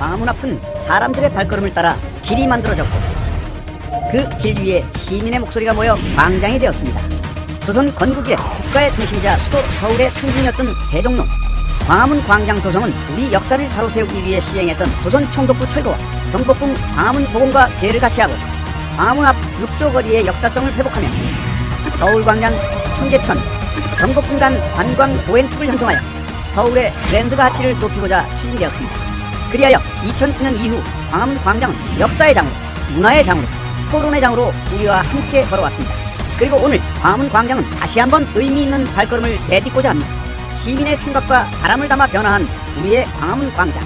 광화문 앞은 사람들의 발걸음을 따라 길이 만들어졌고 그 길 위에 시민의 목소리가 모여 광장이 되었습니다. 조선 건국의 국가의 중심이자 수도 서울의 상징이었던 세종로, 광화문 광장 조성은 우리 역사를 가로세우기 위해 시행했던 조선 총독부 철거와 경복궁 광화문 복원과 계를 같이 하고 광화문 앞 6조 거리의 역사성을 회복하며 서울광장, 청계천, 경복궁 간 관광 보행축을 형성하여 서울의 브랜드 가치를 높이고자 추진되었습니다. 그리하여 2009년 이후 광화문 광장은 역사의 장으로, 문화의 장으로, 토론의 장으로 우리와 함께 걸어왔습니다. 그리고 오늘 광화문 광장은 다시 한번 의미 있는 발걸음을 내딛고자 합니다. 시민의 생각과 바람을 담아 변화한 우리의 광화문 광장.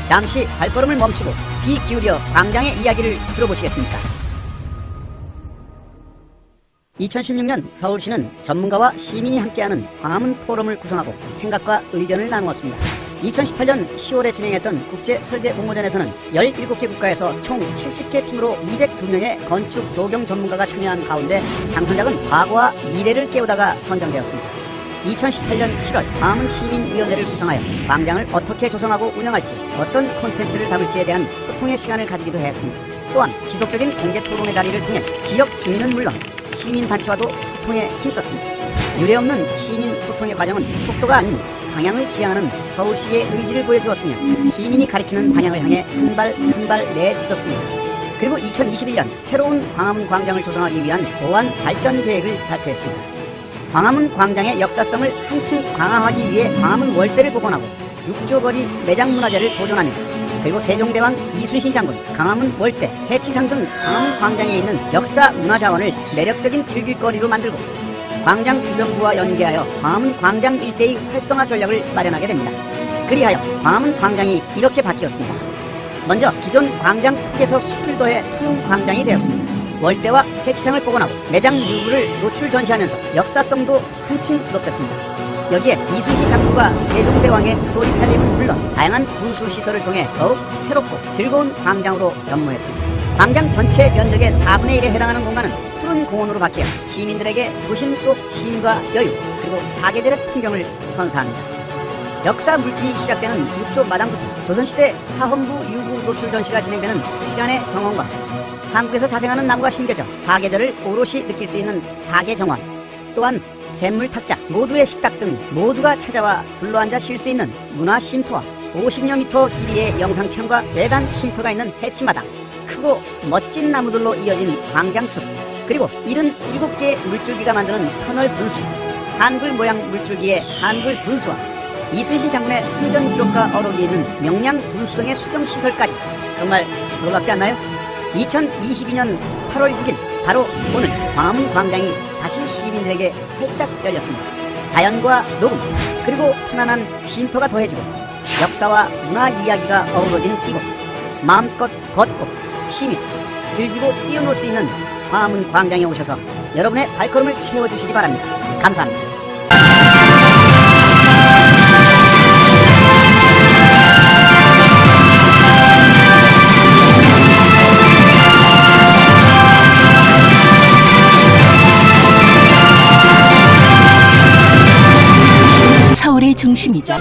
잠시 발걸음을 멈추고 귀 기울여 광장의 이야기를 들어보시겠습니까? 2016년 서울시는 전문가와 시민이 함께하는 광화문 포럼을 구성하고 생각과 의견을 나누었습니다. 2018년 10월에 진행했던 국제설계공모전에서는 17개 국가에서 총 70개 팀으로 202명의 건축 조경 전문가가 참여한 가운데 당선작은 과거와 미래를 깨우다가 선정되었습니다. 2018년 7월 광화문 시민위원회를 구성하여 광장을 어떻게 조성하고 운영할지, 어떤 콘텐츠를 담을지에 대한 소통의 시간을 가지기도 했습니다. 또한 지속적인 공개토론의 자리를 통해 지역 주민은 물론 시민단체와도 소통에 힘썼습니다. 유례없는 시민 소통의 과정은 속도가 아닌 방향을 지향하는 서울시의 의지를 보여주었으며 시민이 가리키는 방향을 향해 한 발 한 발 내딛었습니다. 그리고 2021년 새로운 광화문 광장을 조성하기 위한 보완 발전 계획을 발표했습니다. 광화문 광장의 역사성을 한층 강화하기 위해 광화문 월대를 복원하고 6조 거리 매장 문화재를 보존하며 그리고 세종대왕, 이순신 장군, 광화문 월대, 해치상 등 광화문 광장에 있는 역사 문화자원을 매력적인 즐길거리로 만들고 광장 주변부와 연계하여 광화문 광장 일대의 활성화 전략을 마련하게 됩니다. 그리하여 광화문 광장이 이렇게 바뀌었습니다. 먼저 기존 광장 폭에서 숲을 더해 투명 광장이 되었습니다. 월대와 해치상을 복원하고 매장 일부를 노출 전시하면서 역사성도 한층 높였습니다. 여기에 이순신 장군과 세종대왕의 스토리텔링은 물론 다양한 분수시설을 통해 더욱 새롭고 즐거운 광장으로 변모했습니다. 광장 전체 면적의 4분의 1에 해당하는 공간은 푸른 공원으로 바뀌어 시민들에게 도심 속 쉼과 여유 그리고 사계절의 풍경을 선사합니다. 역사 물길이 시작되는 6조 마당부터 조선시대 사헌부 유구 노출 전시가 진행되는 시간의 정원과 한국에서 자생하는 나무가 심겨져 사계절을 오롯이 느낄 수 있는 사계정원, 또한 샘물 탁자, 모두의 식탁 등 모두가 찾아와 둘러앉아 쉴 수 있는 문화 쉼터와 50여 미터 길이의 영상체험과 괴단 쉼터가 있는 해치마당, 크고 멋진 나무들로 이어진 광장숲, 그리고 77개의 물줄기가 만드는 터널 분수, 한글 모양 물줄기의 한글 분수와 이순신 장군의 승전 기록과 어우러지는 명량 분수 등의 수경시설까지 정말 놀랍지 않나요? 2022년 8월 6일 바로 오늘 광화문 광장이 다시 시민들에게 활짝 열렸습니다. 자연과 녹음 그리고 편안한 쉼터가 더해지고 역사와 문화 이야기가 어우러진 이곳, 마음껏 걷고 쉬며 즐기고 뛰어놀 수 있는 광화문 광장에 오셔서 여러분의 발걸음을 채워주시기 바랍니다. 감사합니다. 서울의 중심이죠.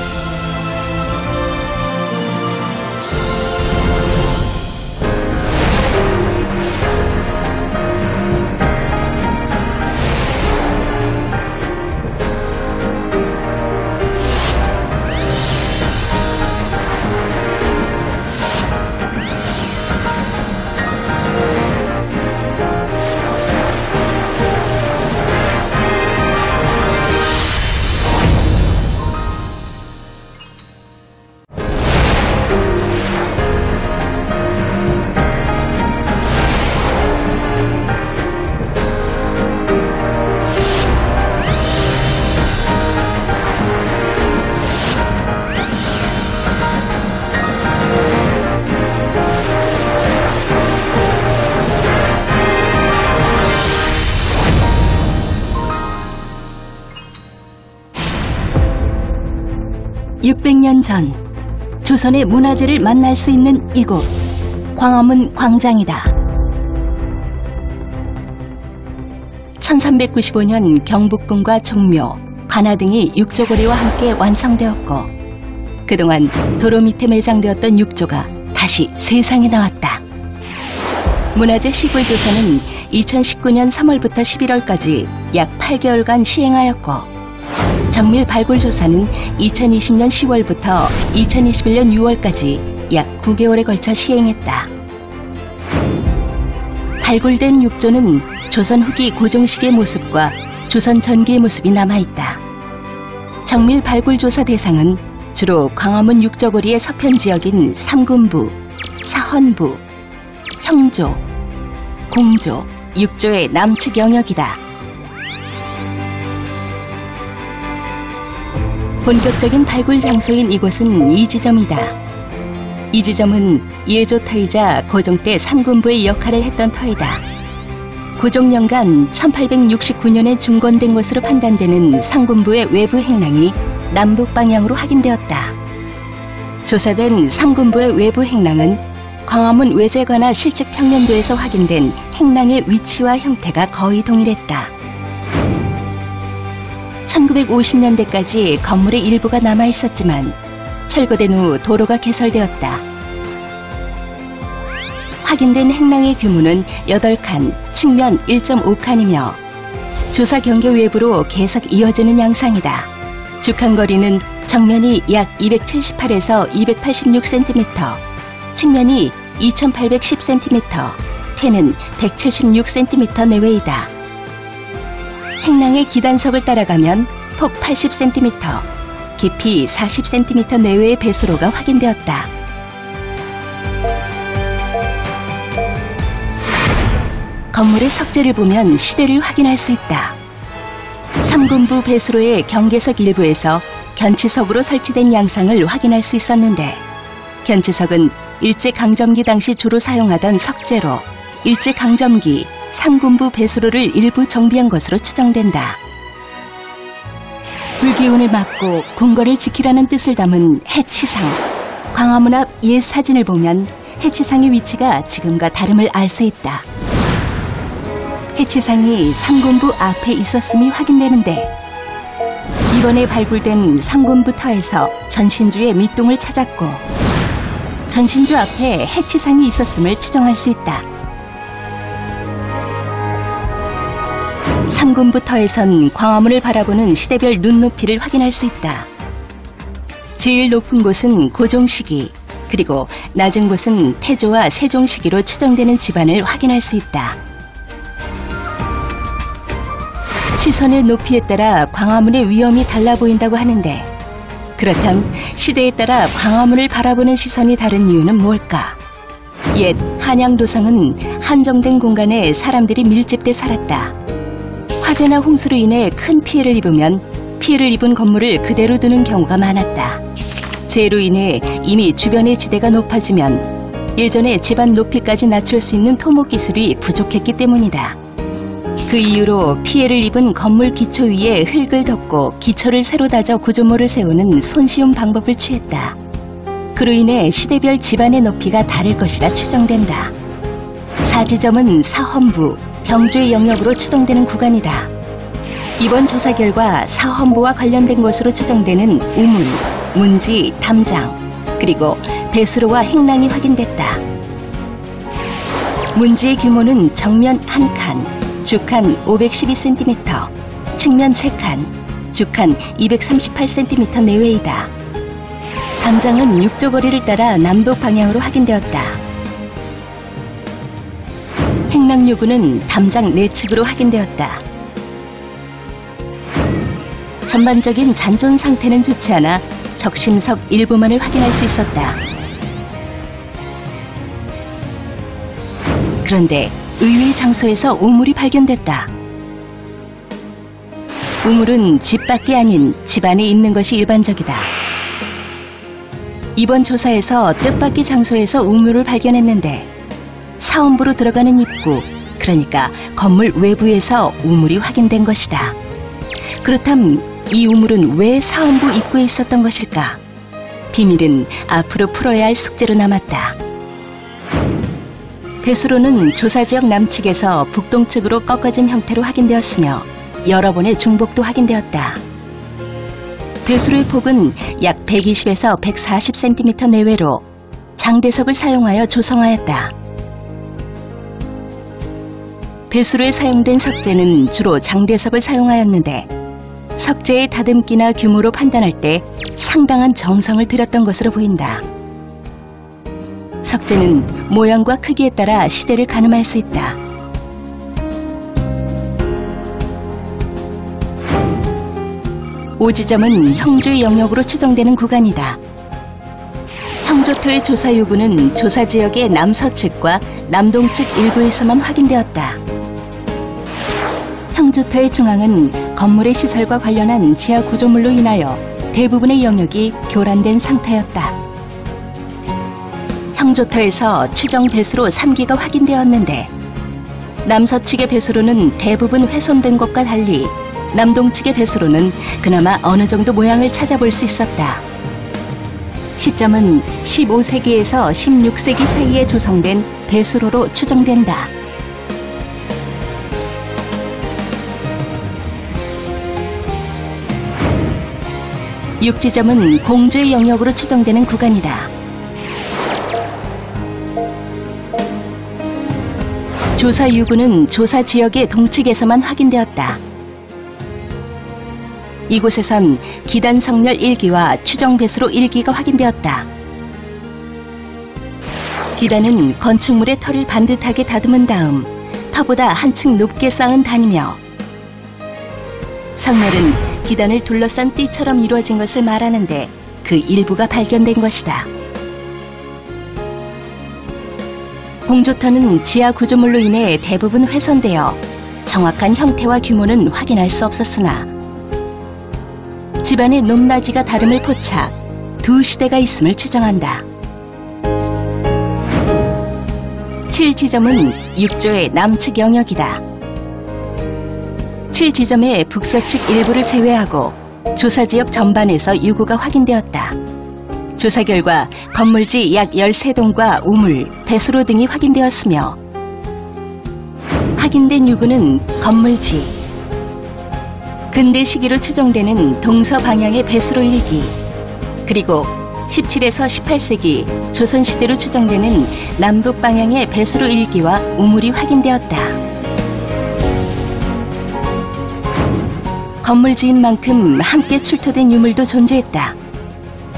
(600년) 전 조선의 문화재를 만날 수 있는 이곳 광화문 광장이다. 1395년 경복궁과 종묘, 관아 등이 육조고리와 함께 완성되었고 그동안 도로 밑에 매장되었던 육조가 다시 세상에 나왔다. 문화재 시골 조사는 2019년 3월부터 11월까지 약 8개월간 시행하였고, 정밀 발굴 조사는 2020년 10월부터 2021년 6월까지 약 9개월에 걸쳐 시행했다. 발굴된 육조는 조선 후기 고종식의 모습과 조선 전기의 모습이 남아있다. 정밀 발굴 조사 대상은 주로 광화문 육조거리의 서편 지역인 삼군부, 사헌부, 형조, 공조, 육조의 남측 영역이다. 본격적인 발굴 장소인 이곳은 이 지점이다. 이 지점은 예조 터이자 고종 때 삼군부의 역할을 했던 터이다. 고종 년간 1869년에 중건된 것으로 판단되는 삼군부의 외부 행랑이 남북 방향으로 확인되었다. 조사된 삼군부의 외부 행랑은 광화문 외제관화 실측 평면도에서 확인된 행랑의 위치와 형태가 거의 동일했다. 1950년대까지 건물의 일부가 남아있었지만 철거된 후 도로가 개설되었다. 확인된 행랑의 규모는 8칸, 측면 1.5칸이며 조사 경계 외부로 계속 이어지는 양상이다. 주칸 거리는 정면이 약 278에서 286cm, 측면이 2810cm, 태는 176cm 내외이다. 행랑의 기단석을 따라가면 폭 80cm, 깊이 40cm 내외의 배수로가 확인되었다. 건물의 석재를 보면 시대를 확인할 수 있다. 삼군부 배수로의 경계석 일부에서 견치석으로 설치된 양상을 확인할 수 있었는데, 견치석은 일제강점기 당시 주로 사용하던 석재로 일제강점기 삼군부 배수로를 일부 정비한 것으로 추정된다. 불기운을 막고 궁궐을 지키라는 뜻을 담은 해치상. 광화문 앞 옛 사진을 보면 해치상의 위치가 지금과 다름을 알 수 있다. 해치상이 삼군부 앞에 있었음이 확인되는데, 이번에 발굴된 삼군부 터에서 전신주의 밑동을 찾았고, 전신주 앞에 해치상이 있었음을 추정할 수 있다. 삼군부 터에선 광화문을 바라보는 시대별 눈높이를 확인할 수 있다. 제일 높은 곳은 고종 시기, 그리고 낮은 곳은 태조와 세종 시기로 추정되는 집안을 확인할 수 있다. 시선의 높이에 따라 광화문의 위험이 달라 보인다고 하는데, 그렇다면 시대에 따라 광화문을 바라보는 시선이 다른 이유는 뭘까? 옛 한양도성은 한정된 공간에 사람들이 밀집돼 살았다. 화재나 홍수로 인해 큰 피해를 입으면 피해를 입은 건물을 그대로 두는 경우가 많았다. 재해로 인해 이미 주변의 지대가 높아지면 예전에 집안 높이까지 낮출 수 있는 토목 기술이 부족했기 때문이다. 그 이유로 피해를 입은 건물 기초 위에 흙을 덮고 기초를 새로 다져 구조물을 세우는 손쉬운 방법을 취했다. 그로 인해 시대별 집안의 높이가 다를 것이라 추정된다. 사지점은 사헌부, 병조의 영역으로 추정되는 구간이다. 이번 조사 결과 사헌부와 관련된 것으로 추정되는 우문, 문지, 담장, 그리고 배수로와 행랑이 확인됐다. 문지의 규모는 정면 1칸, 주칸 512cm, 측면 3칸, 주칸 238cm 내외이다. 담장은 육조거리를 따라 남북 방향으로 확인되었다. 행랑요구는 담장 내측으로 확인되었다. 전반적인 잔존 상태는 좋지 않아 적심석 일부만을 확인할 수 있었다. 그런데 의외의 장소에서 우물이 발견됐다. 우물은 집 밖이 아닌 집 안에 있는 것이 일반적이다. 이번 조사에서 뜻밖의 장소에서 우물을 발견했는데, 사헌부로 들어가는 입구, 그러니까 건물 외부에서 우물이 확인된 것이다. 그렇다면 이 우물은 왜 사헌부 입구에 있었던 것일까? 비밀은 앞으로 풀어야 할 숙제로 남았다. 배수로는 조사지역 남측에서 북동측으로 꺾어진 형태로 확인되었으며 여러 번의 중복도 확인되었다. 배수로의 폭은 약 120에서 140cm 내외로 장대석을 사용하여 조성하였다. 배수로에 사용된 석재는 주로 장대석을 사용하였는데 석재의 다듬기나 규모로 판단할 때 상당한 정성을 들였던 것으로 보인다. 석재는 모양과 크기에 따라 시대를 가늠할 수 있다. 오지점은 형주의 영역으로 추정되는 구간이다. 형조터의 조사 요구는 조사 지역의 남서측과 남동측 일부에서만 확인되었다. 형조터의 중앙은 건물의 시설과 관련한 지하 구조물로 인하여 대부분의 영역이 교란된 상태였다. 형조터에서 추정 배수로 3기가 확인되었는데 남서측의 배수로는 대부분 훼손된 것과 달리 남동측의 배수로는 그나마 어느 정도 모양을 찾아볼 수 있었다. 시점은 15세기에서 16세기 사이에 조성된 배수로로 추정된다. 육지점은 공주의 영역으로 추정되는 구간이다. 조사 유구는 조사 지역의 동측에서만 확인되었다. 이곳에선 기단 성렬 1기와 추정 배수로 1기가 확인되었다. 기단은 건축물의 터를 반듯하게 다듬은 다음 터보다 한층 높게 쌓은 단이며 성렬은 기단을 둘러싼 띠처럼 이루어진 것을 말하는데 그 일부가 발견된 것이다. 공조터는 지하 구조물로 인해 대부분 훼손되어 정확한 형태와 규모는 확인할 수 없었으나 집안의 높낮이가 다름을 포착 두 시대가 있음을 추정한다. 7지점은 6조의 남측 영역이다. 7지점의 북서측 일부를 제외하고 조사지역 전반에서 유구가 확인되었다. 조사 결과 건물지 약 13동과 우물, 배수로 등이 확인되었으며 확인된 유구는 건물지, 근대 시기로 추정되는 동서 방향의 배수로 1기, 그리고 17에서 18세기 조선시대로 추정되는 남북 방향의 배수로 1기와 우물이 확인되었다. 건물지인 만큼 함께 출토된 유물도 존재했다.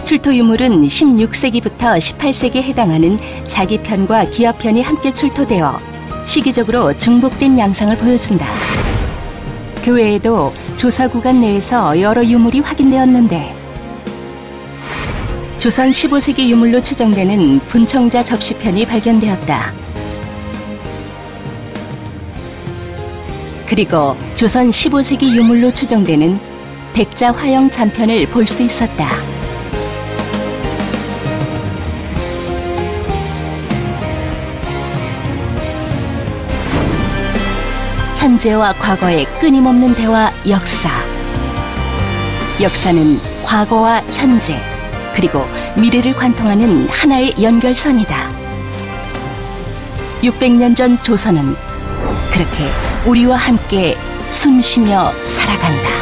출토 유물은 16세기부터 18세기에 해당하는 자기편과 기업편이 함께 출토되어 시기적으로 중복된 양상을 보여준다. 그 외에도 조사 구간 내에서 여러 유물이 확인되었는데 조선 15세기 유물로 추정되는 분청자 접시편이 발견되었다. 그리고 조선 15세기 유물로 추정되는 백자 화형 잔편을 볼 수 있었다. 현재와 과거의 끊임없는 대화 역사. 역사는 과거와 현재, 그리고 미래를 관통하는 하나의 연결선이다. 600년 전 조선은 그렇게 우리와 함께 숨쉬며 살아간다.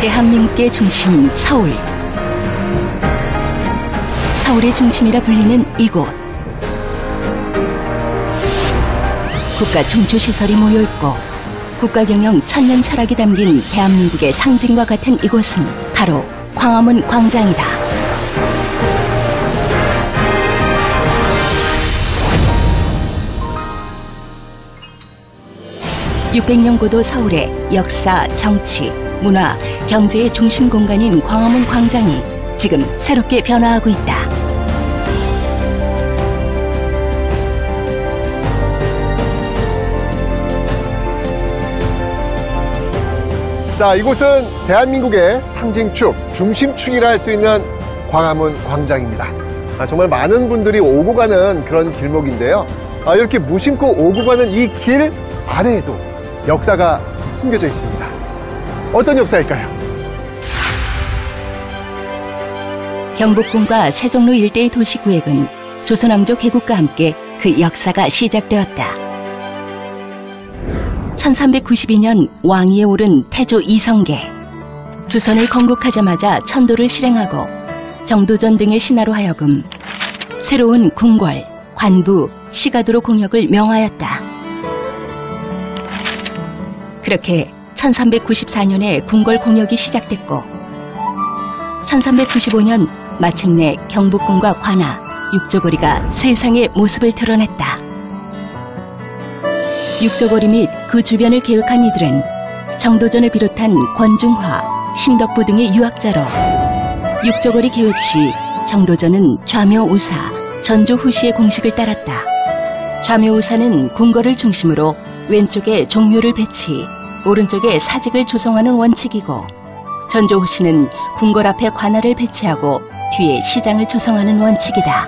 대한민국의 중심 서울. 서울의 중심이라 불리는 이곳. 국가 중추시설이 모여있고 국가경영 천년 철학이 담긴 대한민국의 상징과 같은 이곳은 바로 광화문 광장이다. 600년 고도 서울의 역사, 정치, 문화, 경제의 중심 공간인 광화문 광장이 지금 새롭게 변화하고 있다. 자, 이곳은 대한민국의 상징축, 중심축이라 할 수 있는 광화문 광장입니다. 정말 많은 분들이 오고 가는 그런 길목인데요. 이렇게 무심코 오고 가는 이 길 아래에도 역사가 숨겨져 있습니다. 어떤 역사일까요? 경복궁과 세종로 일대의 도시구획은 조선왕조 개국과 함께 그 역사가 시작되었다. 1392년 왕위에 오른 태조 이성계, 조선을 건국하자마자 천도를 실행하고 정도전 등의 신하로 하여금 새로운 궁궐, 관부, 시가도로 공역을 명하였다. 그렇게 1394년에 궁궐 공역이 시작됐고 1395년 마침내 경복궁과 관아, 육조거리가 세상의 모습을 드러냈다. 육조거리 및 그 주변을 계획한 이들은 정도전을 비롯한 권중화, 심덕부 등의 유학자로 육조거리 계획 시 정도전은 좌묘우사, 전조후시의 공식을 따랐다. 좌묘우사는 궁궐을 중심으로 왼쪽에 종묘를 배치, 오른쪽에 사직을 조성하는 원칙이고 전조후시는 궁궐 앞에 관아를 배치하고 뒤에 시장을 조성하는 원칙이다.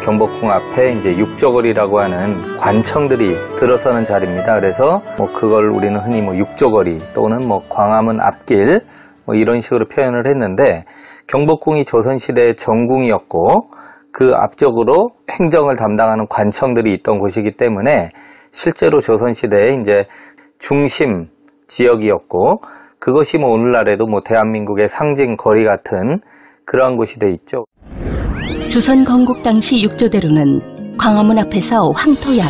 경복궁 앞에 이제 육조거리라고 하는 관청들이 들어서는 자리입니다. 그래서 그걸 우리는 흔히 육조거리 또는 광화문 앞길 이런 식으로 표현을 했는데, 경복궁이 조선시대의 정궁이었고 그 앞쪽으로 행정을 담당하는 관청들이 있던 곳이기 때문에 실제로 조선시대의 이제 중심 지역이었고, 그것이 오늘날에도 대한민국의 상징 거리 같은 그러한 곳이 돼 있죠. 조선 건국 당시 육조대로는 광화문 앞에서 황토암,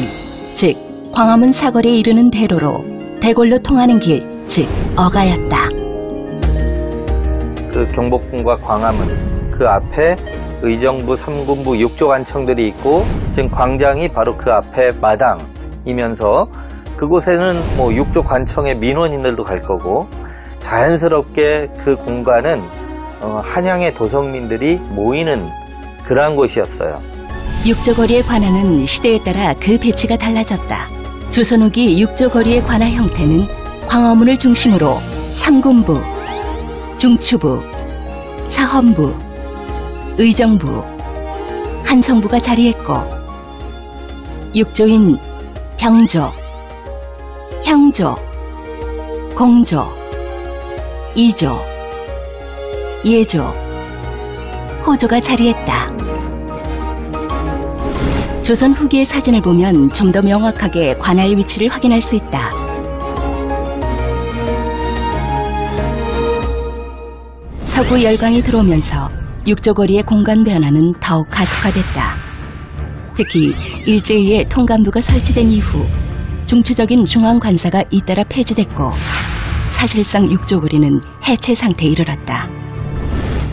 즉 광화문 사거리에 이르는 대로로 대궐로 통하는 길, 즉 어가였다. 그 경복궁과 광화문 그 앞에 의정부, 삼군부, 육조관청들이 있고 지금 광장이 바로 그 앞에 마당이면서 그곳에는 육조관청의 민원인들도 갈 거고, 자연스럽게 그 공간은 한양의 도성민들이 모이는 그러한 곳이었어요. 육조거리의 관아는 시대에 따라 그 배치가 달라졌다. 조선 후기 육조거리의 관아 형태는 광화문을 중심으로 삼군부, 중추부, 사헌부, 의정부, 한성부가 자리했고, 육조인 병조, 향조, 공조, 이조, 예조, 호조가 자리했다. 조선 후기의 사진을 보면 좀 더 명확하게 관아의 위치를 확인할 수 있다. 서구 열강이 들어오면서 육조거리의 공간 변화는 더욱 가속화됐다. 특히 일제히의 통감부가 설치된 이후 중추적인 중앙관사가 잇따라 폐지됐고, 사실상 육조거리는 해체 상태에 이르렀다.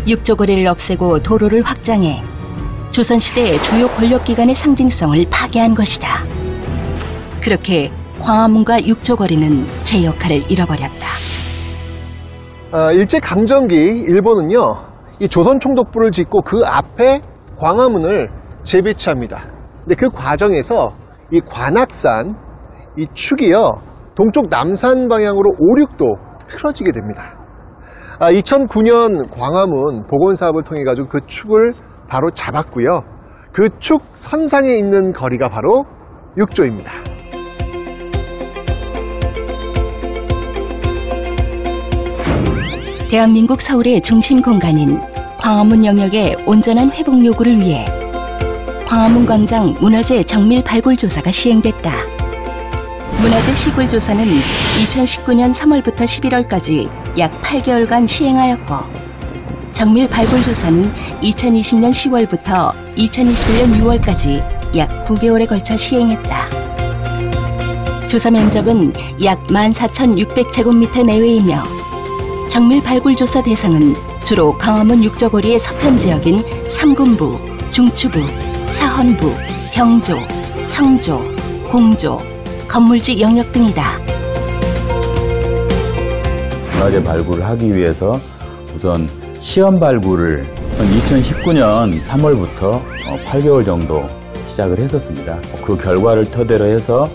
육조거리를 없애고 도로를 확장해 조선시대의 주요 권력기관의 상징성을 파괴한 것이다. 그렇게 광화문과 육조거리는 제 역할을 잃어버렸다. 일제강점기 일본은요, 이 조선총독부를 짓고 그 앞에 광화문을 재배치합니다. 근데 그 과정에서 이 관악산, 이 축이요, 동쪽 남산 방향으로 5, 6도 틀어지게 됩니다. 2009년 광화문 복원사업을 통해 가지고 그 축을 바로 잡았고요. 그 축 선상에 있는 거리가 바로 육조입니다. 대한민국 서울의 중심 공간인 광화문 영역의 온전한 회복 요구를 위해 광화문 광장 문화재 정밀 발굴 조사가 시행됐다. 문화재 시굴 조사는 2019년 3월부터 11월까지 약 8개월간 시행하였고, 정밀 발굴 조사는 2020년 10월부터 2021년 6월까지 약 9개월에 걸쳐 시행했다. 조사 면적은 약 14,600제곱미터 내외이며, 정밀 발굴 조사 대상은 주로 광화문 육저고리의 서편 지역인 삼군부, 중추부, 사헌부, 병조, 형조, 공조, 건물지 영역 등이다. 문화재 발굴을 하기 위해서 우선 시험 발굴을 2019년 3월부터 8개월 정도 시작을 했었습니다. 그 결과를 토대로 해서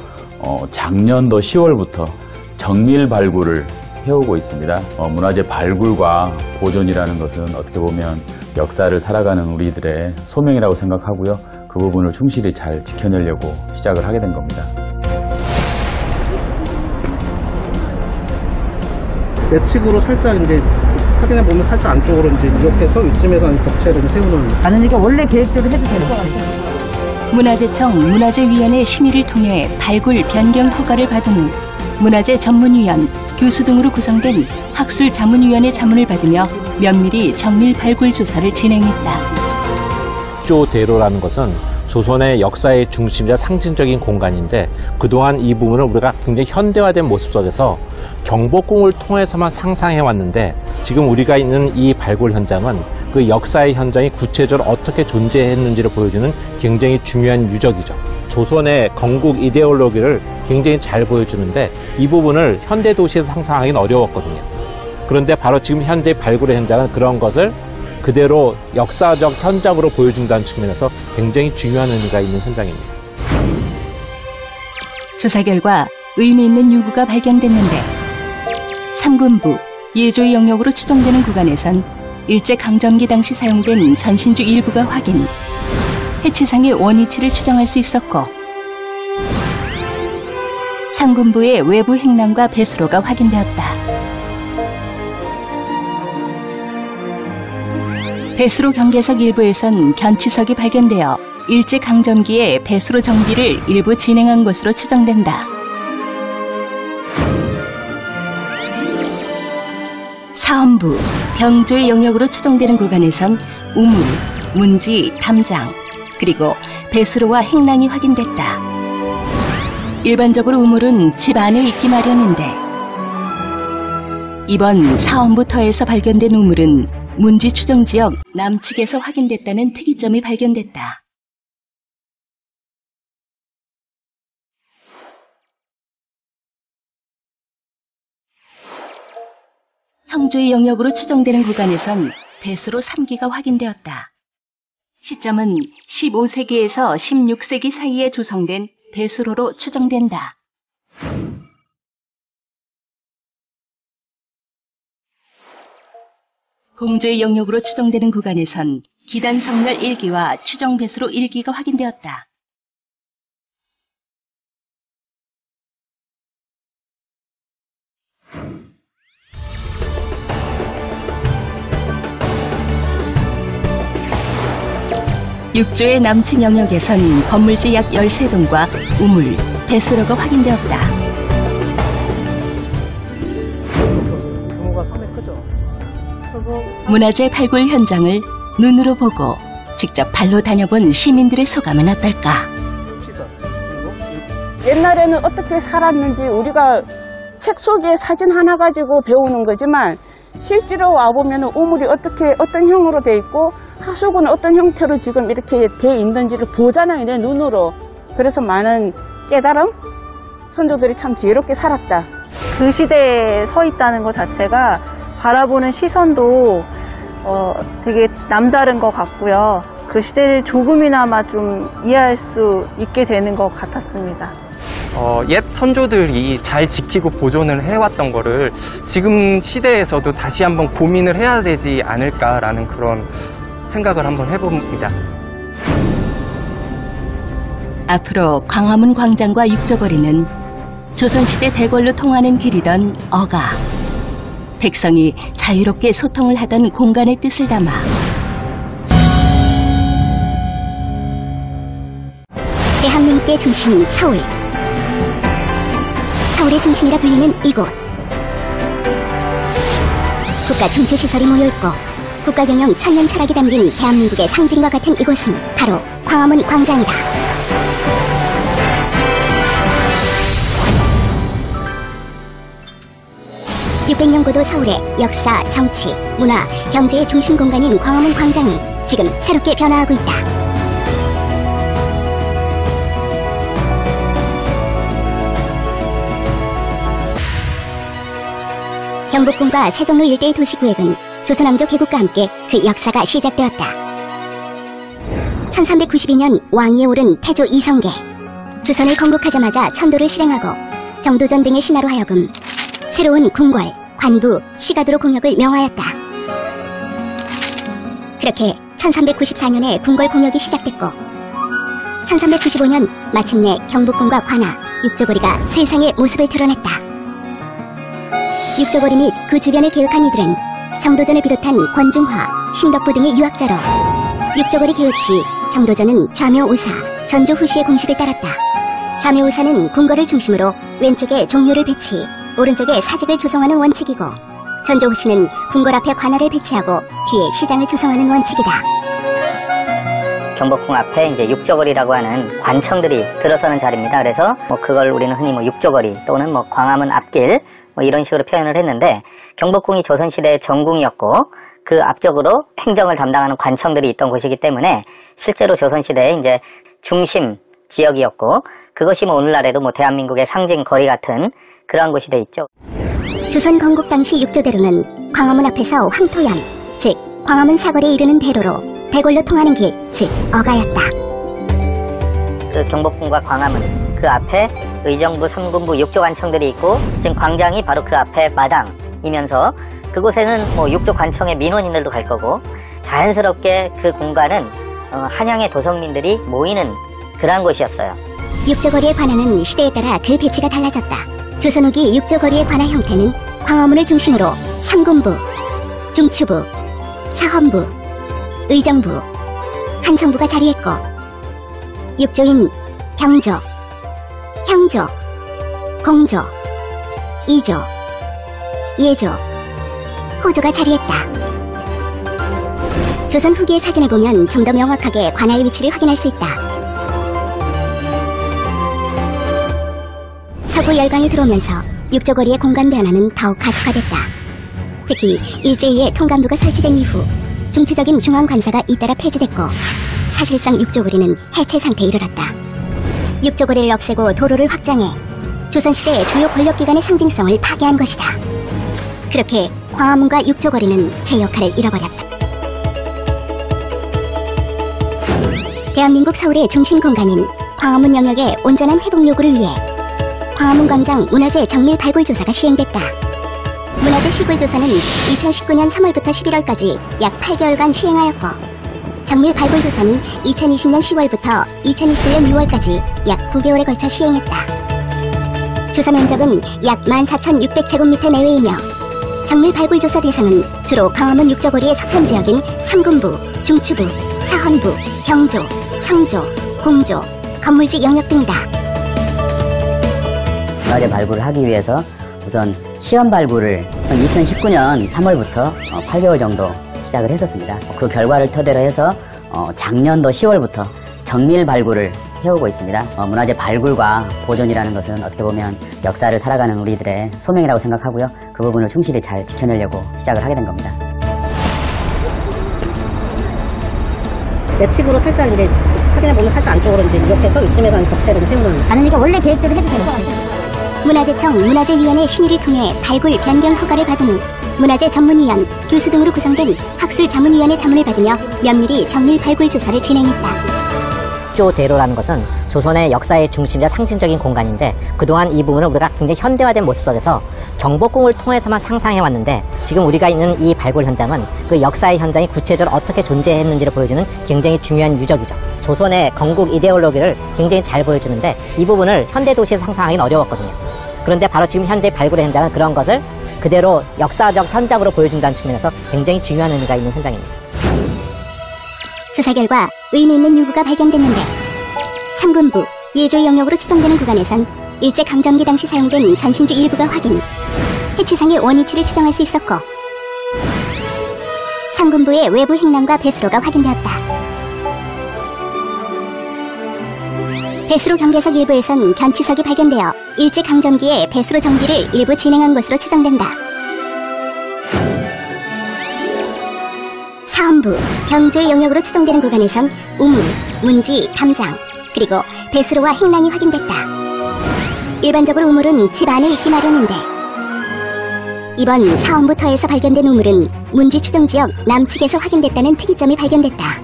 작년도 10월부터 정밀 발굴을 해오고 있습니다. 문화재 발굴과 보존이라는 것은 어떻게 보면 역사를 살아가는 우리들의 소명이라고 생각하고요. 그 부분을 충실히 잘 지켜내려고 시작을 하게 된 겁니다. 예측으로 살짝 이제 사진에 보면 살짝 안쪽으로 이제 이렇게서 이쯤에서 벽체를 세우는. 그러니까 원래 계획대로 해도 될 것 같아요. 문화재청 문화재위원회 심의를 통해 발굴 변경 허가를 받은 후 문화재 전문위원, 교수 등으로 구성된 학술자문위원회 자문을 받으며 면밀히 정밀 발굴 조사를 진행했다. 육조대로라는 것은 조선의 역사의 중심이자 상징적인 공간인데, 그동안 이 부분을 우리가 굉장히 현대화된 모습 속에서 경복궁을 통해서만 상상해왔는데, 지금 우리가 있는 이 발굴 현장은 그 역사의 현장이 구체적으로 어떻게 존재했는지를 보여주는 굉장히 중요한 유적이죠. 조선의 건국 이데올로기를 굉장히 잘 보여주는데, 이 부분을 현대 도시에서 상상하기는 어려웠거든요. 그런데 바로 지금 현재 발굴의 현장은 그런 것을 그대로 역사적 현장으로 보여준다는 측면에서 굉장히 중요한 의미가 있는 현장입니다. 조사 결과 의미 있는 유구가 발견됐는데, 삼군부, 예조의 영역으로 추정되는 구간에선 일제강점기 당시 사용된 전신주 일부가 확인, 해치상의 원위치를 추정할 수 있었고, 삼군부의 외부 행랑과 배수로가 확인되었다. 배수로 경계석 일부에선 견치석이 발견되어 일제강점기에 배수로 정비를 일부 진행한 것으로 추정된다. 사헌부, 병조의 영역으로 추정되는 구간에선 우물, 문지, 담장, 그리고 배수로와 행랑이 확인됐다. 일반적으로 우물은 집 안에 있기 마련인데, 이번 사헌부터에서 발견된 우물은 문지 추정 지역 남측에서 확인됐다는 특이점이 발견됐다. 형조의 영역으로 추정되는 구간에선 배수로 3기가 확인되었다. 시점은 15세기에서 16세기 사이에 조성된 배수로로 추정된다. 공조의 영역으로 추정되는 구간에선 기단 성렬 1기와 추정 배수로 1기가 확인되었다. 육조의 남측 영역에선 건물지 약 13동과 우물, 배수로가 확인되었다. 규모가 상당히 크죠. 문화재 발굴 현장을 눈으로 보고 직접 발로 다녀본 시민들의 소감은 어떨까? 옛날에는 어떻게 살았는지 우리가 책 속에 사진 하나 가지고 배우는 거지만, 실제로 와보면 우물이 어떻게 어떤 형으로 돼 있고 하수구는 어떤 형태로 지금 이렇게 돼 있는지를 보잖아요, 내 눈으로. 그래서 많은 깨달음? 선조들이 참 지혜롭게 살았다. 그 시대에 서 있다는 것 자체가 바라보는 시선도 되게 남다른 것 같고요. 그 시대를 조금이나마 좀 이해할 수 있게 되는 것 같았습니다. 옛 선조들이 잘 지키고 보존을 해왔던 거를 지금 시대에서도 다시 한번 고민을 해야 되지 않을까라는 그런 생각을 한번 해봅니다. 앞으로 광화문 광장과 육조거리는 조선시대 대궐로 통하는 길이던 어가, 백성이 자유롭게 소통을 하던 공간의 뜻을 담아 대한민국의 중심 서울, 서울의 중심이라 불리는 이곳. 국가 중추시설이 모여있고 국가경영 천년 철학이 담긴 대한민국의 상징과 같은 이곳은 바로 광화문 광장이다. (600년) 고도 서울의 역사, 정치, 문화, 경제의 중심 공간인 광화문 광장이 지금 새롭게 변화하고 있다. 경복궁과 세종로 일대의 도시구획은 조선왕조 개국과 함께 그 역사가 시작되었다. 1392년 왕위에 오른 태조 이성계, 조선을 건국하자마자 천도를 실행하고 정도전 등의 신하로 하여금 새로운 궁궐, 관부, 시가도로 공역을 명하였다. 그렇게 1394년에 궁궐 공역이 시작됐고 1395년 마침내 경복궁과 관아, 육조거리가 세상의 모습을 드러냈다. 육조거리 및 그 주변을 개혁한 이들은 정도전을 비롯한 권중화, 신덕부 등의 유학자로 육조거리 개혁 시 정도전은 좌묘우사, 전조후시의 공식을 따랐다. 좌묘우사는 궁궐을 중심으로 왼쪽에 종묘를 배치, 오른쪽에 사직을 조성하는 원칙이고 전조후시는 궁궐 앞에 관아를 배치하고 뒤에 시장을 조성하는 원칙이다. 경복궁 앞에 이제 육조거리라고 하는 관청들이 들어서는 자리입니다. 그래서 그걸 우리는 흔히 육조거리 또는 광화문 앞길 이런 식으로 표현을 했는데, 경복궁이 조선시대의 정궁이었고 그 앞쪽으로 행정을 담당하는 관청들이 있던 곳이기 때문에 실제로 조선시대의 이제 중심 지역이었고, 그것이 오늘날에도 대한민국의 상징 거리 같은 그러한 곳이 돼 있죠. 조선 건국 당시 육조대로는 광화문 앞에서 황토연, 즉 광화문 사거리에 이르는 대로로 대궐로 통하는 길, 즉 어가였다. 그 경복궁과 광화문 그 앞에 의정부, 삼군부, 육조관청들이 있고 지금 광장이 바로 그 앞에 마당이면서 그곳에는 육조관청의 민원인들도 갈 거고, 자연스럽게 그 공간은 한양의 도성민들이 모이는 그러한 곳이었어요. 육조거리의 관아는 시대에 따라 그 배치가 달라졌다. 조선 후기 육조거리의 관아 형태는 광화문을 중심으로 삼군부, 중추부, 사헌부, 의정부, 한성부가 자리했고 육조인 병조, 형조, 공조, 이조, 예조, 호조가 자리했다. 조선 후기의 사진을 보면 좀 더 명확하게 관아의 위치를 확인할 수 있다. 서구 열강이 들어오면서 육조거리의 공간 변화는 더욱 가속화됐다. 특히 일제히의 통감부가 설치된 이후 중추적인 중앙관사가 잇따라 폐지됐고 사실상 육조거리는 해체 상태에 이르렀다. 육조거리를 없애고 도로를 확장해 조선시대의 주요 권력기관의 상징성을 파괴한 것이다. 그렇게 광화문과 육조거리는 제 역할을 잃어버렸다. 대한민국 서울의 중심 공간인 광화문 영역의 온전한 회복 요구를 위해 광화문 광장 문화재 정밀 발굴 조사가 시행됐다. 문화재 시굴 조사는 2019년 3월부터 11월까지 약 8개월간 시행하였고, 정밀 발굴 조사는 2020년 10월부터 2021년 6월까지 약 9개월에 걸쳐 시행했다. 조사 면적은 약 14,600제곱미터 내외이며 정밀 발굴 조사 대상은 주로 광화문 육조거리의 서편 지역인 삼군부, 중추부, 사헌부, 병조, 형조, 공조, 건물지 영역 등이다. 문화재 발굴을 하기 위해서 우선 시험 발굴을 2019년 3월부터 8개월 정도 시작을 했었습니다. 그 결과를 토대로 해서 작년도 10월부터 정밀 발굴을 해오고 있습니다. 문화재 발굴과 보존이라는 것은 어떻게 보면 역사를 살아가는 우리들의 소명이라고 생각하고요. 그 부분을 충실히 잘 지켜내려고 시작을 하게 된 겁니다. 예측으로 살짝 이제 사진에 보면 살짝 안쪽으로 이제 이렇게서 이쯤에서 벽체를 세우는. 아니, 이거 원래 계획대로 해도 되는 거예요. 문화재청 문화재위원회 심의를 통해 발굴 변경 허가를 받은 후 문화재 전문위원, 교수 등으로 구성된 학술자문위원회 자문을 받으며 면밀히 정밀 발굴 조사를 진행했다. 육조대로라는 것은 조선의 역사의 중심이자 상징적인 공간인데, 그동안 이 부분을 우리가 굉장히 현대화된 모습 속에서 경복궁을 통해서만 상상해왔는데, 지금 우리가 있는 이 발굴 현장은 그 역사의 현장이 구체적으로 어떻게 존재했는지를 보여주는 굉장히 중요한 유적이죠. 조선의 건국 이데올로기를 굉장히 잘 보여주는데, 이 부분을 현대 도시에서 상상하기는 어려웠거든요. 그런데 바로 지금 현재 발굴의 현장은 그런 것을 그대로 역사적 현장으로 보여준다는 측면에서 굉장히 중요한 의미가 있는 현장입니다. 조사 결과 의미 있는 유구가 발견됐는데, 삼군부, 예조 영역으로 추정되는 구간에선 일제강점기 당시 사용된 전신주 일부가 확인, 해치상의 원위치를 추정할 수 있었고 상군부의 외부 행랑과 배수로가 확인되었다. 배수로 경계석 일부에선 견치석이 발견되어 일제강점기에 배수로 정비를 일부 진행한 것으로 추정된다. 사원부, 병조의 영역으로 추정되는 구간에선 우물, 문지, 담장, 그리고 배수로와 행랑이 확인됐다. 일반적으로 우물은 집 안에 있기 마련인데 이번 사원부터에서 발견된 우물은 문지 추정지역 남측에서 확인됐다는 특이점이 발견됐다.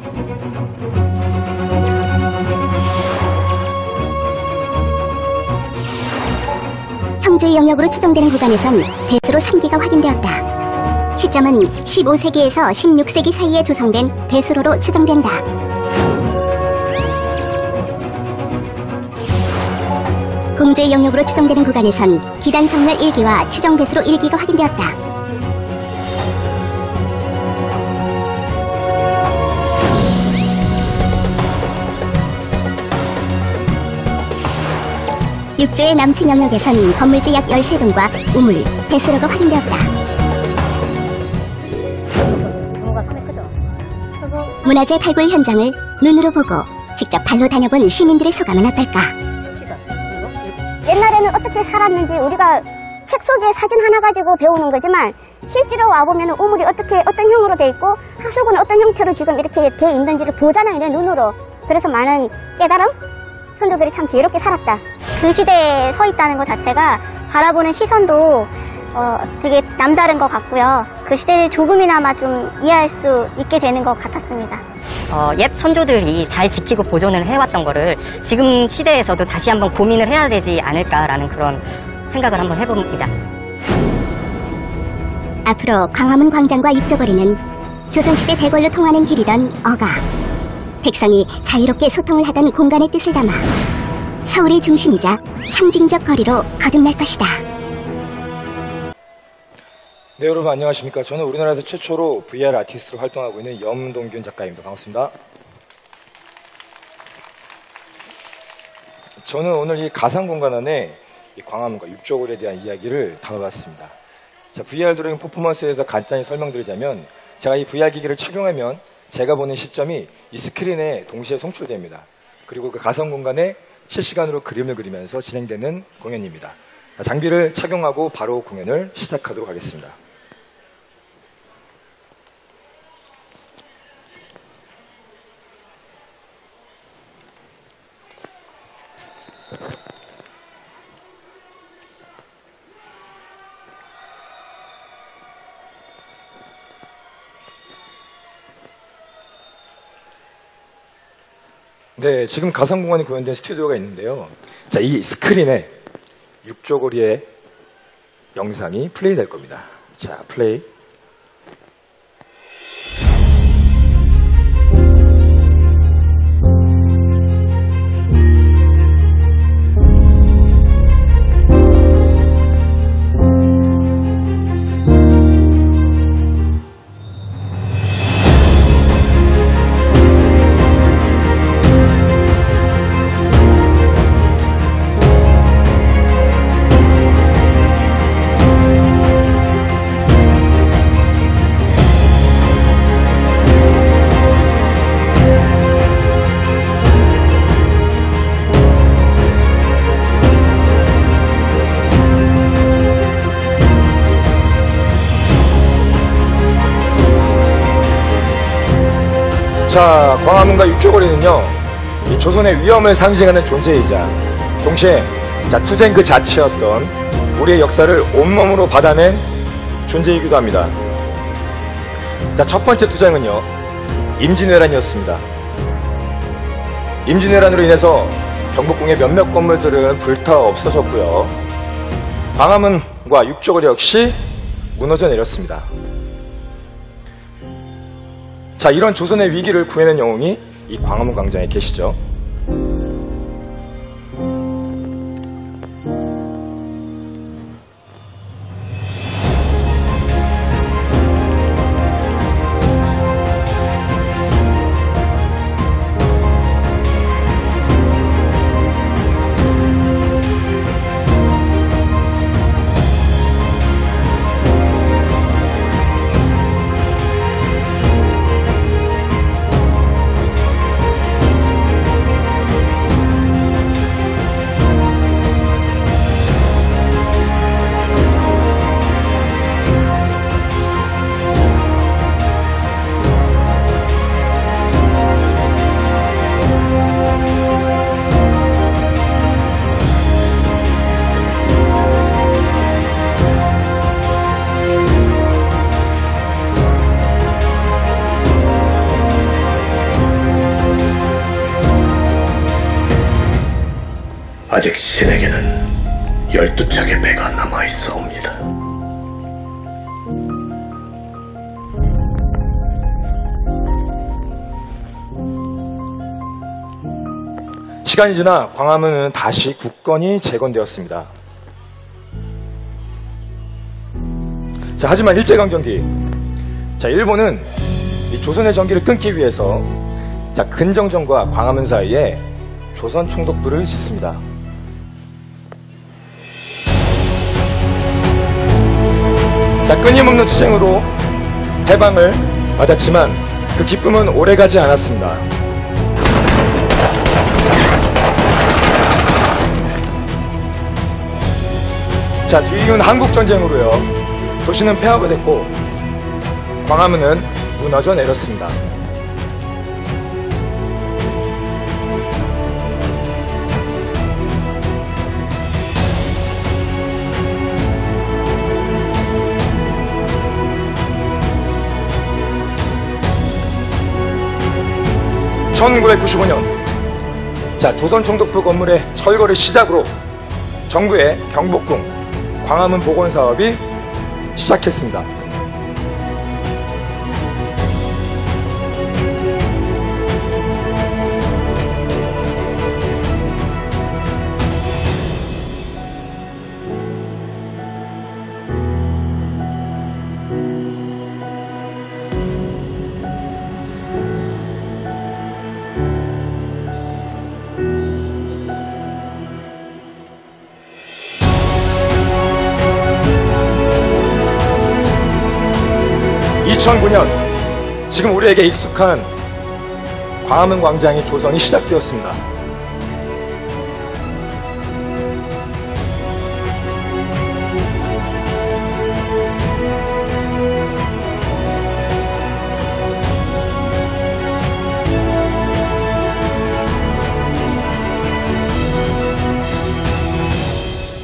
형조의 영역으로 추정되는 구간에선 배수로 3기가 확인되었다. 시점은 15세기에서 16세기 사이에 조성된 배수로로 추정된다. 공조의 영역으로 추정되는 구간에선 기단 성멸 1기와 추정 배수로 1기가 확인되었다. 육조의 남측 영역에선 건물지 약 13동과 우물, 배수로가 확인되었다. 문화재 발굴 현장을 눈으로 보고 직접 발로 다녀본 시민들의 소감은 어떨까? 옛날에는 어떻게 살았는지 우리가 책 속에 사진 하나 가지고 배우는 거지만 실제로 와보면 우물이 어떤 형으로 돼 있고 하수구는 어떤 형태로 지금 이렇게 돼 있는지를 보잖아요, 내 눈으로. 그래서 많은 깨달음? 선조들이 참 지혜롭게 살았다. 그 시대에 서 있다는 것 자체가 바라보는 시선도 되게 남다른 것 같고요. 그 시대를 조금이나마 좀 이해할 수 있게 되는 것 같았습니다. 옛 선조들이 잘 지키고 보존을 해왔던 거를 지금 시대에서도 다시 한번 고민을 해야 되지 않을까라는 그런 생각을 한번 해봅니다. 앞으로 광화문 광장과 육조거리는 조선시대 대궐로 통하는 길이던 어가, 백성이 자유롭게 소통을 하던 공간의 뜻을 담아 서울의 중심이자 상징적 거리로 거듭날 것이다. 네, 여러분 안녕하십니까. 저는 우리나라에서 최초로 VR 아티스트로 활동하고 있는 염동균 작가입니다. 반갑습니다. 저는 오늘 이 가상공간 안에 이 광화문과 육조거리에 대한 이야기를 담아봤습니다. 자, VR 드로잉 퍼포먼스에서 간단히 설명드리자면 제가 이 VR 기기를 착용하면 제가 보는 시점이 이 스크린에 동시에 송출됩니다. 그리고 그 가상공간에 실시간으로 그림을 그리면서 진행되는 공연입니다. 장비를 착용하고 바로 공연을 시작하도록 하겠습니다. 네, 지금 가상공간이 구현된 스튜디오가 있는데요. 자, 이 스크린에 육조거리의 영상이 플레이 될 겁니다. 자, 플레이. 자, 광화문과 육조거리는요, 이 조선의 위엄을 상징하는 존재이자 동시에 투쟁 그 자체였던 우리의 역사를 온몸으로 받아낸 존재이기도 합니다. 자, 첫 번째 투쟁은요, 임진왜란이었습니다. 임진왜란으로 인해서 경복궁의 몇몇 건물들은 불타 없어졌고요. 광화문과 육조거리 역시 무너져 내렸습니다. 자, 이런 조선의 위기를 구해낸 영웅이 이 광화문 광장에 계시죠. 아직 신에게는 12척의 배가 남아있사옵니다. 시간이 지나 광화문은 다시 굳건히 재건되었습니다. 자, 하지만 일제강점 뒤, 일본은 이 조선의 전기를 끊기 위해서 근정전과 광화문 사이에 조선 총독부를 짓습니다. 끊임없는 투쟁으로 해방을 받았지만 그 기쁨은 오래가지 않았습니다. 뒤이은 한국전쟁으로요, 도시는 폐허가 됐고 광화문은 무너져 내렸습니다. (1995년) 조선 총독부 건물의 철거를 시작으로 정부의 경복궁 광화문 복원 사업이 시작했습니다. (2009년) 지금 우리에게 익숙한 광화문 광장의 조성이 시작되었습니다.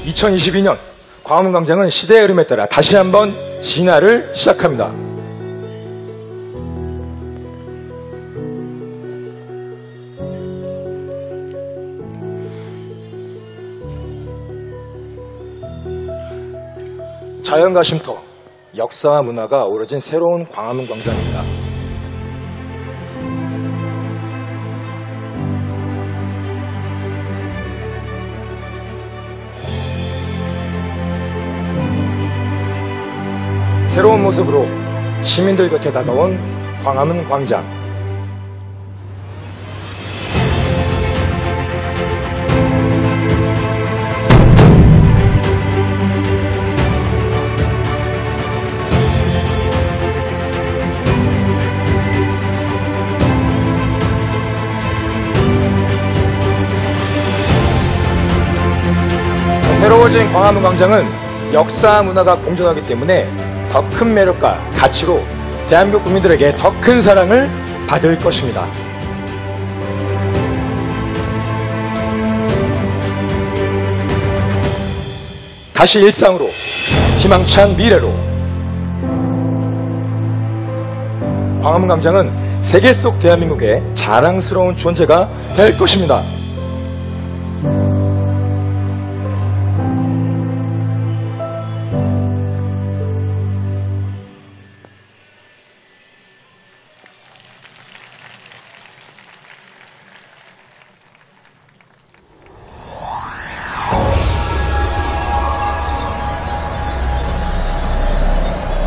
(2022년) 광화문 광장은 시대의 흐름에 따라 다시 한번 진화를 시작합니다. 자연과 쉼터, 역사와 문화가 어우러진 새로운 광화문 광장입니다. 새로운 모습으로 시민들 곁에 다가온 광화문 광장. 새로워진 광화문 광장은 역사 문화가 공존하기 때문에 더 큰 매력과 가치로 대한민국 국민들에게 더 큰 사랑을 받을 것입니다. 다시 일상으로, 희망찬 미래로. 광화문 광장은 세계 속 대한민국의 자랑스러운 존재가 될 것입니다.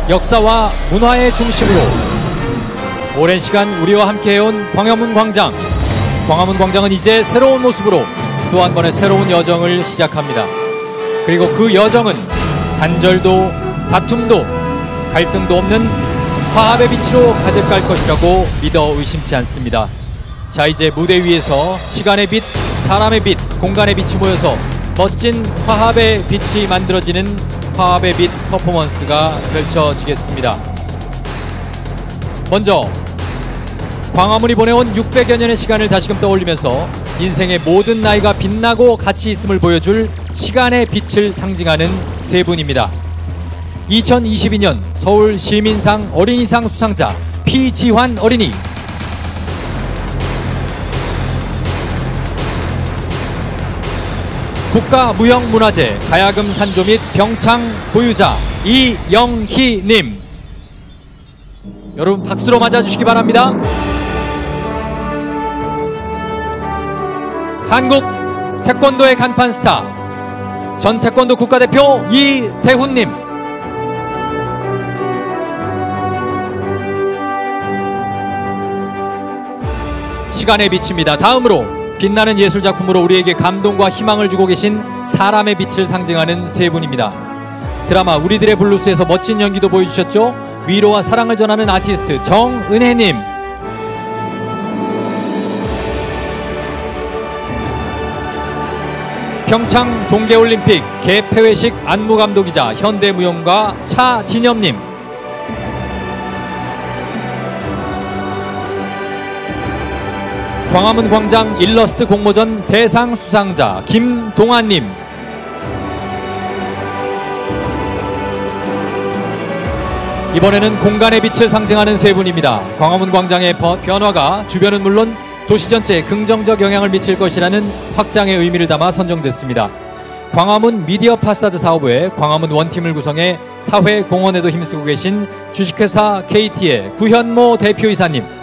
역사와 문화의 중심으로 오랜 시간 우리와 함께해온 광화문 광장. 광화문 광장은 이제 새로운 모습으로 또 한 번의 새로운 여정을 시작합니다. 그리고 그 여정은 단절도 다툼도 갈등도 없는 화합의 빛으로 가득할 것이라고 믿어 의심치 않습니다. 자, 이제 무대 위에서 시간의 빛, 사람의 빛, 공간의 빛이 모여서 멋진 화합의 빛이 만들어지는 화합의 빛 퍼포먼스가 펼쳐지겠습니다. 먼저 광화문이 보내온 600여 년의 시간을 다시금 떠올리면서 인생의 모든 나이가 빛나고 가치 있음을 보여줄 시간의 빛을 상징하는 세 분입니다. 2022년 서울 시민상 어린이상 수상자 피지환 어린이, 국가무형문화재 가야금 산조 및 병창 보유자 이영희님, 여러분 박수로 맞아주시기 바랍니다. 한국 태권도의 간판 스타 전 태권도 국가대표 이대훈님, 시간의 빛입니다. 다음으로 빛나는 예술작품으로 우리에게 감동과 희망을 주고 계신 사람의 빛을 상징하는 세 분입니다. 드라마 우리들의 블루스에서 멋진 연기도 보여주셨죠. 위로와 사랑을 전하는 아티스트 정은혜님, 평창 동계올림픽 개폐회식 안무감독이자 현대무용가 차진엽님, 광화문 광장 일러스트 공모전 대상 수상자 김동환님, 이번에는 공간의 빛을 상징하는 세 분입니다. 광화문 광장의 변화가 주변은 물론 도시 전체에 긍정적 영향을 미칠 것이라는 확장의 의미를 담아 선정됐습니다. 광화문 미디어 파사드 사업부의 광화문 원팀을 구성해 사회 공헌에도 힘쓰고 계신 주식회사 KT의 구현모 대표이사님,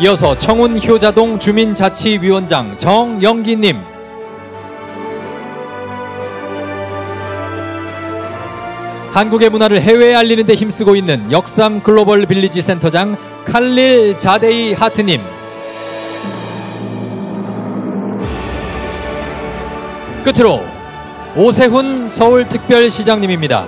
이어서 청운 효자동 주민자치위원장 정영기님, 한국의 문화를 해외에 알리는 데 힘쓰고 있는 역삼 글로벌 빌리지 센터장 칼릴 자데이 하트님, 끝으로 오세훈 서울특별시장님입니다.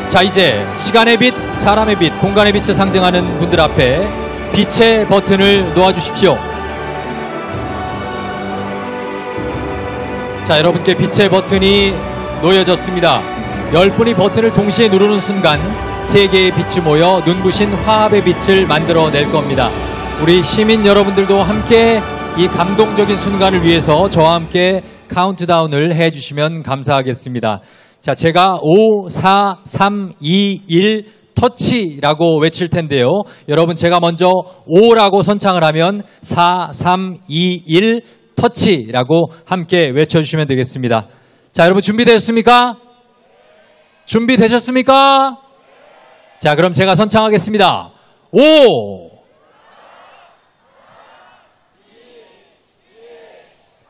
자, 이제 시간의 빛, 사람의 빛, 공간의 빛을 상징하는 분들 앞에 빛의 버튼을 놓아주십시오. 자, 여러분께 빛의 버튼이 놓여졌습니다. 10분이 버튼을 동시에 누르는 순간 3개의 빛이 모여 눈부신 화합의 빛을 만들어낼 겁니다. 우리 시민 여러분들도 함께 이 감동적인 순간을 위해서 저와 함께 카운트다운을 해주시면 감사하겠습니다. 자, 제가 5, 4, 3, 2, 1 터치라고 외칠 텐데요. 여러분, 제가 먼저 5라고 선창을 하면 4, 3, 2, 1 터치라고 함께 외쳐주시면 되겠습니다. 자, 여러분 준비되셨습니까? 준비되셨습니까? 자, 그럼 제가 선창하겠습니다. 5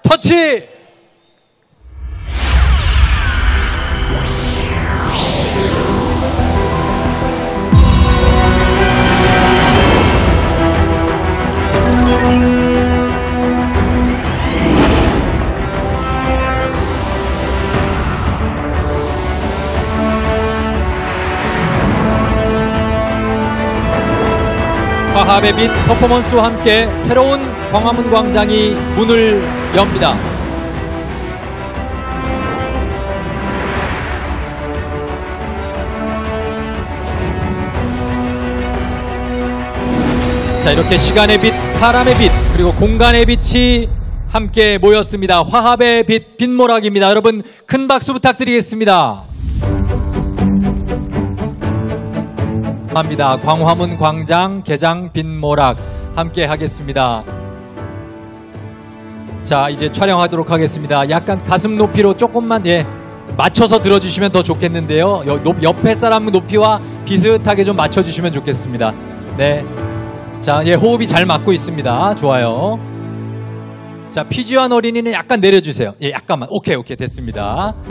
터치! 화합의 빛 퍼포먼스와 함께 새로운 광화문 광장이 문을 엽니다. 자, 이렇게 시간의 빛, 사람의 빛, 그리고 공간의 빛이 함께 모였습니다. 화합의 빛, 빛모락입니다. 여러분 큰 박수 부탁드리겠습니다. 합니다. 광화문 광장 개장 빛모락 함께 하겠습니다. 자, 이제 촬영하도록 하겠습니다. 약간 가슴 높이로 조금만 맞춰서 들어주시면 더 좋겠는데요. 옆에 사람 높이와 비슷하게 좀 맞춰주시면 좋겠습니다. 네, 자, 호흡이 잘 맞고 있습니다. 좋아요. 자, 피지완 어린이는 약간 내려주세요. 약간만. 오케이, 됐습니다.